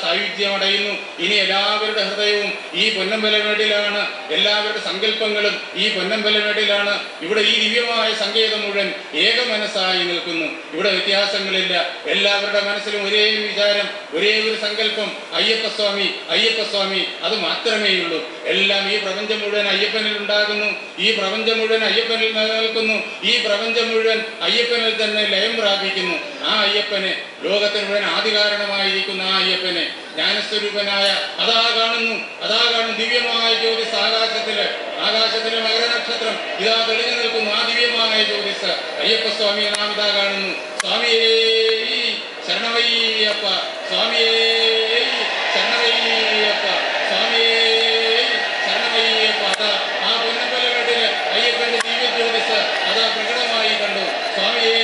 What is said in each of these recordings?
സായുജ്യമടയുന്നു. ഇനി എല്ലാവരുടെ ഹൃദയവും ഈ പൊന്നമ്പലമേട്ടിലാണ്, എല്ലാവരുടെ സങ്കല്പങ്ങളും ഈ പൊന്നമ്പലമേട്ടിലാണ്. ഇവിടെ ഈ ദിവ്യമായ സങ്കേതം മുഴുവൻ ഏക മനസ്സായി നിൽക്കുന്നു. ഇവിടെ വ്യത്യാസങ്ങളില്ല. എല്ലാവരുടെ മനസ്സിലും ഒരേ വിചാരം, ഒരേ ഒരു സങ്കല്പം, അയ്യപ്പസ്വാമി അയ്യപ്പസ്വാമി, അത് മാത്രമേ ഉള്ളൂ. എല്ലാം ഈ പ്രപഞ്ചം മുഴുവൻ അയ്യപ്പനിൽ ഉണ്ടാകുന്നു, ഈ പ്രപഞ്ചം മുഴുവൻ അയ്യപ്പനിൽ നിലനിൽക്കുന്നു, ഈ പ്രപഞ്ചം മുഴുവൻ അയ്യപ്പനിൽ തന്നെ ലയം പ്രാപിക്കുന്നു. ആ അയ്യപ്പനെ, ലോകത്തിന് മുഴുവൻ ആദികാരണമായിരിക്കുന്ന ആ അയ്യപ്പനെ, ജ്ഞാനസ്വരൂപനായ അതാ കാണുന്നു ദിവ്യമായ ജ്യോതിസ് ആകാശത്തിലെ മകരനക്ഷത്രം ഇതാ തെളിഞ്ഞു നിൽക്കുന്നു. ആ ദിവ്യമായ ജ്യോതിസ് അയ്യപ്പസ്വാമിയെ നാം ഇതാ കാണുന്നു. സ്വാമിയേ ശരണമയ്യപ്പ, സ്വാമിയേ ശരണമയ്യപ്പ, സ്വാമിയേ ശരണമയ്യപ്പ. അതാ ആ പൊന്നമ്പലമേട്ടില് അയ്യപ്പന്റെ ദിവ്യ ജ്യോതിസ് അതാ പ്രകടമായി കണ്ടു. സ്വാമിയേ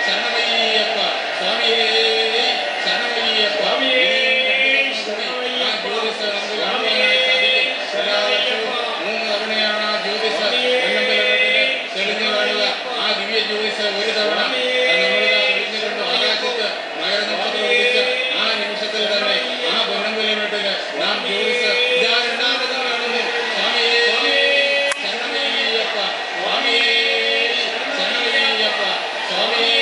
ശരണമയ്യപ്പ, സ്വാമിയേ ശരണമയ്യപ്പ. ആ ജ്യോതിസ് നമുക്ക് കാണുവാനായി സാധിക്കും. എല്ലാ വർഷവും 3 തവണയാണ് ആ ജ്യോതിസ് പൊന്നമ്പലമേട്ടില് തെളിഞ്ഞു കാണുക. ആ ദിവ്യ ജ്യോതിസ് ഒരു തവണ നമ്മളിതാ തെളിഞ്ഞു കണ്ടു. ആകാശത്ത് മകരനക്ഷത്രം ഉദിച്ച ആ നിമിഷത്തിൽ തന്നെ ആ പൊന്നമ്പലമേട്ടില് നാം ജ്യോതിസ് ഇതാ രണ്ടാമത് കാണുന്നു. സ്വാമിയേ ശരണമയ്യപ്പ, സ്വാമിയേ ശരണമയ്യപ്പ, സ്വാമിയേ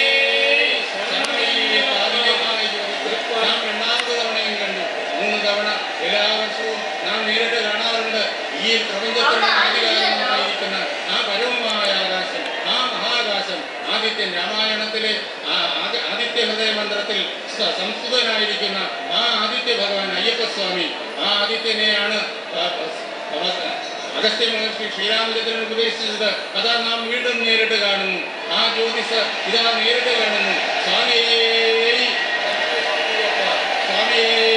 ശരണമയ്യപ്പ. ആദ്യമായ ജ്യോതിസ് നാം രണ്ടാമത് തവണയും കണ്ടു. 3 തവണ എല്ലാ വർഷവും നാം നേരിട്ട് കാണാറുണ്ട്. ഈ പ്രപഞ്ചത്തിന് ആധികാരികമായിരിക്കുന്ന ആ പരമമായ ആകാശം, ആ മഹാകാശം, ആദിത്യൻ രാമായണത്തിലെ ആദിത്യ ഹൃദയ മന്ത്രത്തിൽ സംസ്കൃതനായിരിക്കുന്ന ആ ആദിത്യ ഭഗവാൻ അയ്യപ്പസ്വാമി, ആ ആദിത്യനെയാണ് അഗസ്ത്യ മഹർഷി ശ്രീരാമചന്ദ്രൻ ഉപദേശിച്ചത്. അതാ നാം വീണ്ടും നേരിട്ട് കാണുന്നു. ആ ജ്യോതിസ് ഇതാ നേരിട്ട് കാണുന്നു. സ്വാമിയേ സ്വാമിയേ